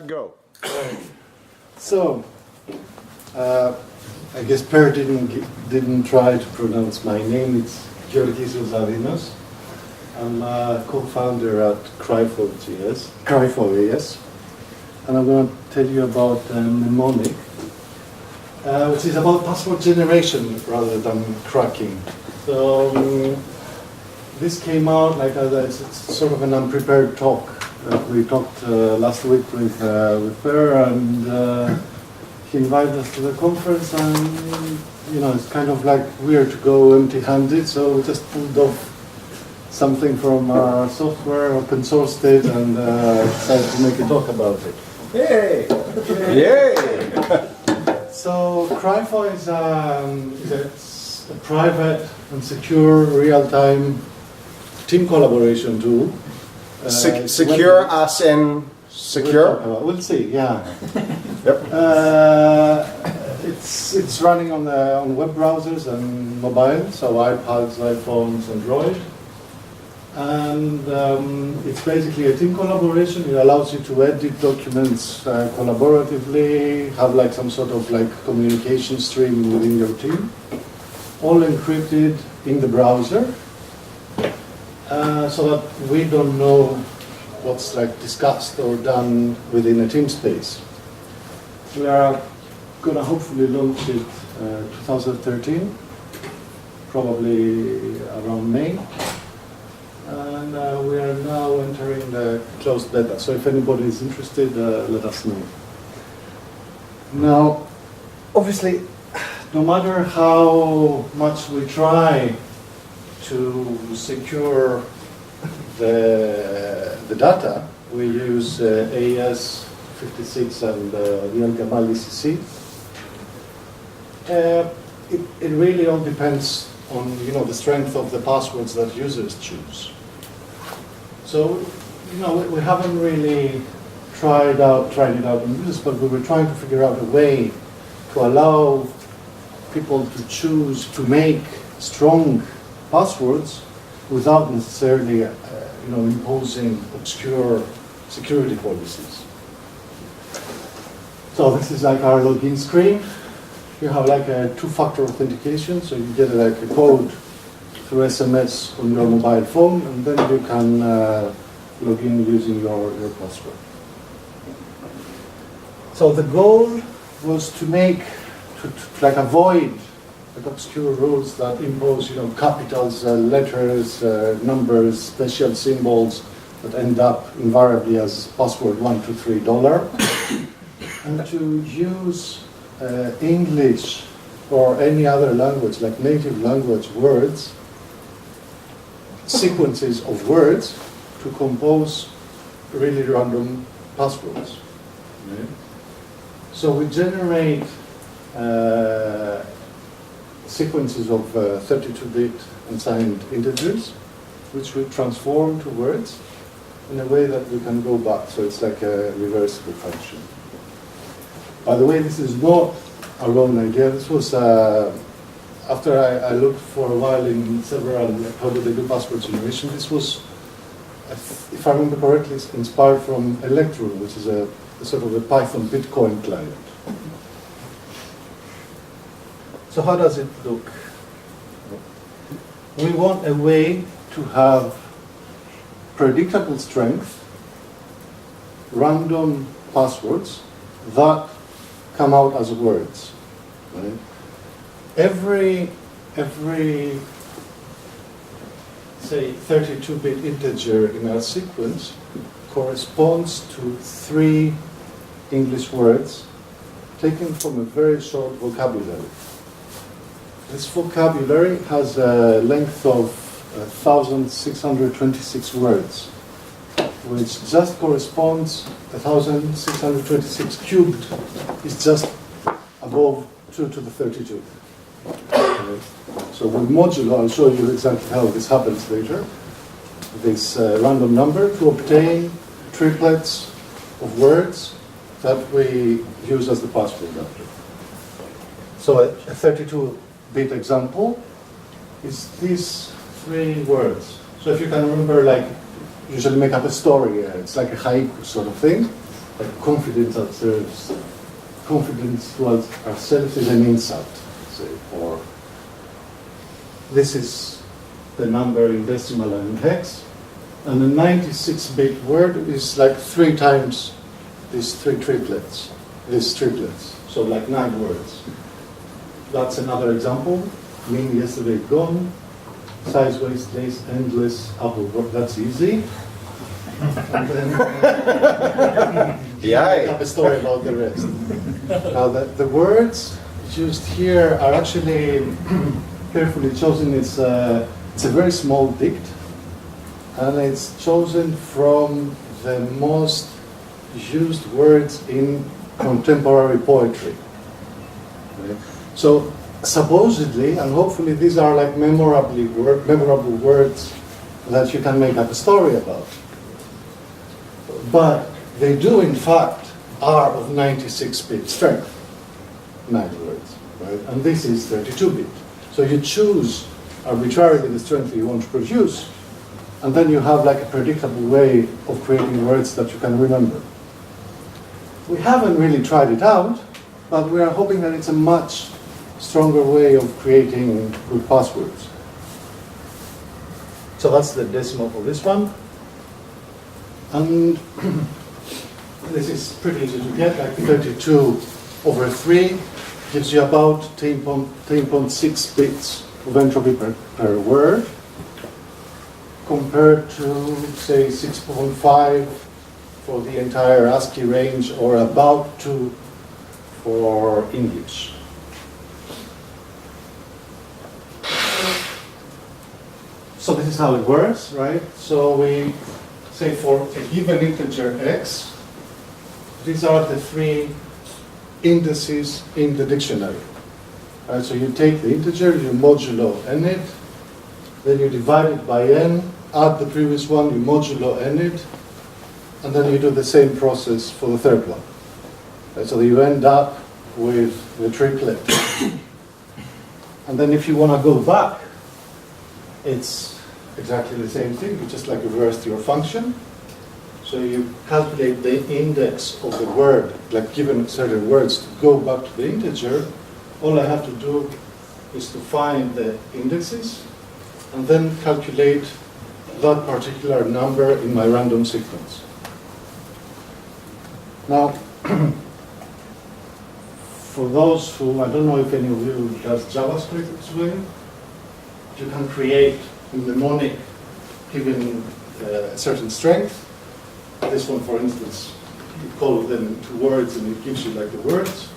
Go. So, I guess Per didn't try to pronounce my name. It's Georgis Ozadinos. I'm a co-founder at Cry4ES, and I'm going to tell you about mnemonic, which is about password generation rather than cracking. So this came out like it's sort of an unprepared talk. We talked last week with Per, and he invited us to the conference, and it's kind of like weird to go empty-handed, so we just pulled off something from our software, open sourced it, and decided to make a talk about it. Yay! Yay! So Cry4 is a private and secure real-time team collaboration tool. Secure as in secure? We'll see, yeah. Yep. It's running on web browsers and mobile, so iPads, iPhones, Android. And it's basically a team collaboration. It allows you to edit documents collaboratively, have like some sort of like communication stream within your team, all encrypted in the browser. So that we don't know what's like discussed or done within a team space. We are going to hopefully launch it 2013, probably around May. And we are now entering the closed beta. So if anybody is interested, let us know. Now, obviously, no matter how much we try to secure the data, we use AES-56 and the Al-Gamal ECC. It really all depends on the strength of the passwords that users choose. So we haven't really tried it out in this, but we were trying to figure out a way to allow people to choose to make strong passwords without necessarily imposing obscure security policies. So this is like our login screen. You have like a two-factor authentication, so you get like a code through SMS on your mobile phone, and then you can log in using your password. So the goal was to avoid like obscure rules that impose capitals, letters, numbers, special symbols that end up invariably as password $123, and to use English or any other language, like native language words, sequences of words to compose really random passwords. Okay. So we generate sequences of 32-bit unsigned integers, which we transform to words in a way that we can go back. So it's like a reversible function. By the way, this is not our own idea. This was after I looked for a while in several how do they do password generation. This was, if I remember correctly, inspired from Electrum, which is a sort of a Python Bitcoin client. So how does it look? We want a way to have predictable strength, random passwords that come out as words. Right? Every say 32-bit integer in our sequence corresponds to 3 English words taken from a very short vocabulary. This vocabulary has a length of 1,626 words, which just corresponds, 1,626 cubed is just above 2 to the 32. Okay. So with modulo, I'll show you exactly how this happens later, this random number to obtain triplets of words that we use as the password after. So a 32-bit example is these 3 words. So if you can remember, like, usually make up a story, it's like a haiku sort of thing. like confidence towards ourselves is an insult, say, or this is the number in decimal and in hex, and a 96-bit word is like 3 times these triplets, so like 9 words. That's another example. Mean, yesterday, gone. Size, waste, days, endless, apple, that's easy. And then I have a story about the rest. Now, the words used here are actually carefully chosen. It's a very small dict, and it's chosen from the most used words in contemporary poetry. Okay? So, supposedly, and hopefully these are like memorable words that you can make up a story about. But they do, in fact, are of 96-bit strength, 9 words, right? And this is 32-bit. So you choose arbitrarily the strength you want to produce, and then you have like a predictable way of creating words that you can remember. We haven't really tried it out, but we are hoping that it's a much stronger way of creating good passwords. So that's the decimal for this one. And this is pretty easy to get, like 32/3 gives you about 10.6 bits of entropy per word, compared to, say, 6.5 for the entire ASCII range, or about 2 for English. So this is how it works, right? So we say for a given integer x, these are the 3 indices in the dictionary. Right, so you take the integer, you modulo n it, then you divide it by n, add the previous one, you modulo n it, and then you do the same process for the third one. Right, so you end up with the triplet. And then if you want to go back, it's exactly the same thing. You just like reverse your function. So you calculate the index of the word, like given certain words, to go back to the integer. All I have to do is to find the indexes and then calculate that particular number in my random sequence. Now, for those who, I don't know if any of you does JavaScript as well, you can create a mnemonic given a certain strength. This one, for instance, you call them 2 words and it gives you like the words.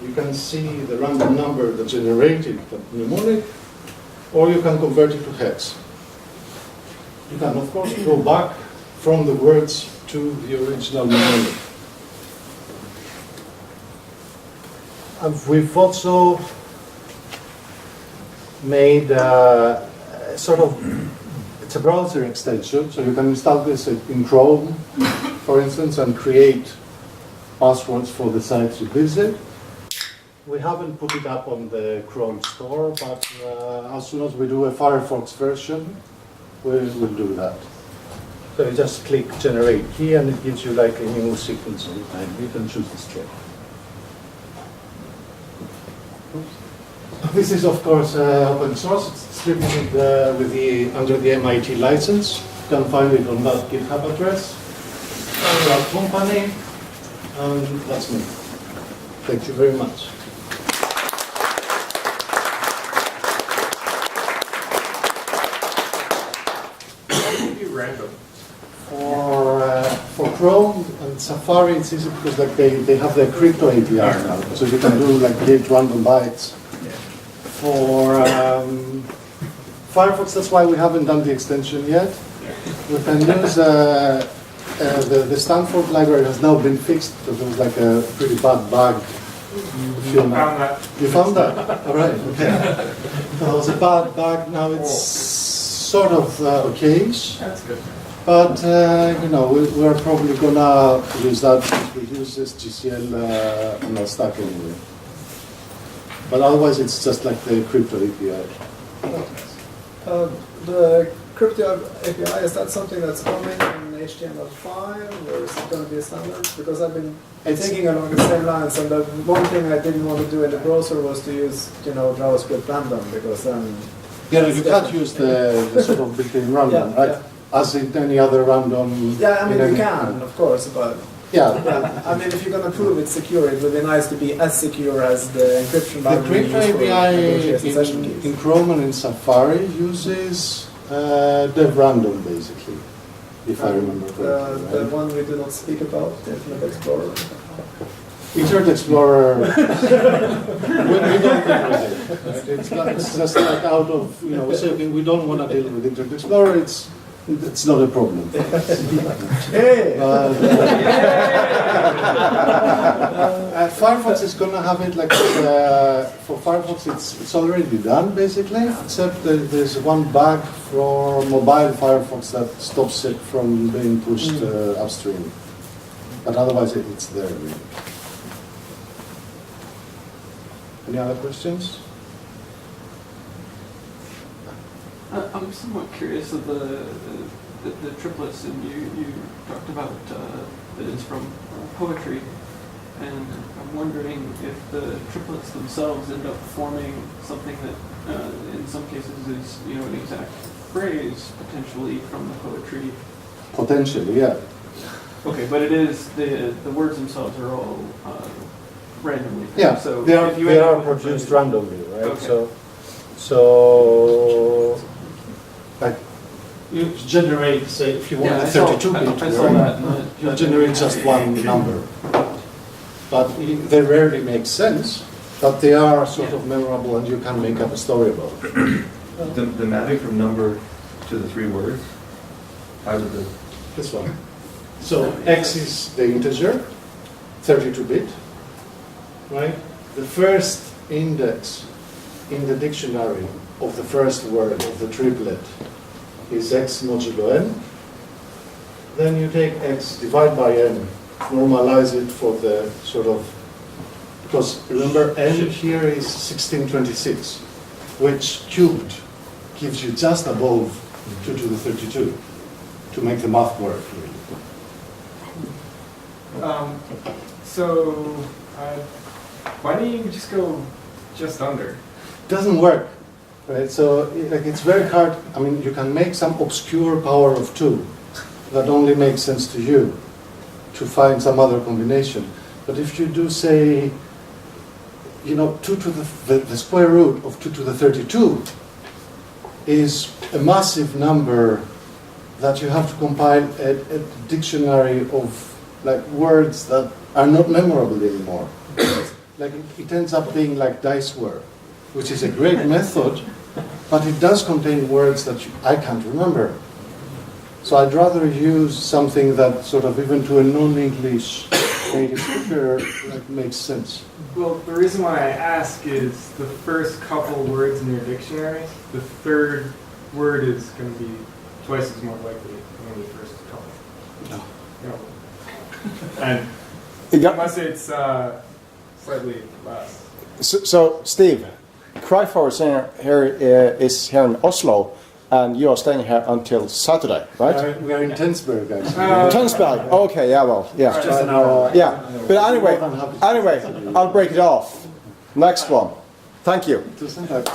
You can see the random number that generated the mnemonic, or you can convert it to hex. You can, of course, go back from the words to the original mnemonic. And we've also made sort of, it's a browser extension, so you can install this in Chrome, for instance, and create passwords for the sites you visit. We haven't put it up on the Chrome store, but as soon as we do a Firefox version, we'll do that. So you just click generate key and it gives you like a new sequence every time. You can choose the string. This is, of course, open source. It's distributed under the MIT license. You can find it on that GitHub address. And our company, and that's me. Thank you very much. Random. For Chrome and Safari, it's easy because like they have their crypto API now, so you can do like get random bytes. For Firefox, that's why we haven't done the extension yet. We can use the Stanford library has now been fixed because there was like a pretty bad bug. Found that. You found that? All right. Okay. There was a bad bug. Now it's sort of okay-ish. That's good. But you know, we're probably gonna use that because we use this GCL on our stack anyway. But otherwise, it's just like the crypto API. The crypto API, is that something that's only in HTML5, or is it going to be a standard? Because I've been thinking along the same lines, and the one thing I didn't want to do in the browser was to use, JavaScript random, because then... Yeah, you can't use the sort of built-in random, Yeah, right? yeah. As in any other random... Yeah, I mean, in you any- can, of course, but... Yeah. Yeah, I mean, if you're going to prove it's secure, it would be nice to be as secure as the encryption The boundary Crypto used for negotiating session API keys. in Chrome and in Safari uses the random, basically, if I remember correctly. The right? one we do not speak about, the Internet Explorer. Internet Explorer, we don't deal with it. Right? It's just like out of, we say, okay, we don't want to deal with Internet Explorer, it's not a problem. Hey! Firefox is going to have it like, for Firefox it's already done basically, except that there's one bug for mobile Firefox that stops it from being pushed upstream. But otherwise it's there really. Any other questions? I'm somewhat curious of the triplets, and you talked about that it's from poetry, and I'm wondering if the triplets themselves end up forming something that, in some cases, is an exact phrase potentially from the poetry. Potentially, yeah. Okay, but it is the words themselves are all randomly. Yeah, So they if you are end up with a produced phrase- randomly, right? Okay. So, like, you generate, say, if you want Yeah, a I saw 32-bit I saw word, that. you generate just one number. But they rarely make sense, but they are sort of memorable and you can make up a story about it. The mapping from number to the 3 words, how did the... This one. So X is the integer, 32-bit, right? The first index in the dictionary of the first word of the triplet is X modulo n. Then you take X, divide by n, normalize it for the sort of, because remember n here is 1626, which cubed gives you just above 2 to the 32 to make the math work, really. Why don't you just go just under? Doesn't work, right? So like it's very hard. I mean, you can make some obscure power of 2 that only makes sense to you to find some other combination. But if you do say, 2 to the square root of 2 to the 32 is a massive number that you have to compile a dictionary of like words that are not memorable anymore. Like it ends up being like diceware, which is a great method, but it does contain words that I can't remember. So I'd rather use something that sort of even to a non-English native speaker like makes sense. Well, the reason why I ask is the first couple words in your dictionary, the third word is going to be twice as more likely than the first couple. No. And You got- unless it's slightly less. So, Steve, Cryfor is here in Oslo, and you are staying here until Saturday, right? We are in Tensberg, actually. Tønsberg. Okay, yeah, well, yeah. Just an hour. Yeah, but anyway, I'll break it off. Next one. Thank you. Tusen takk.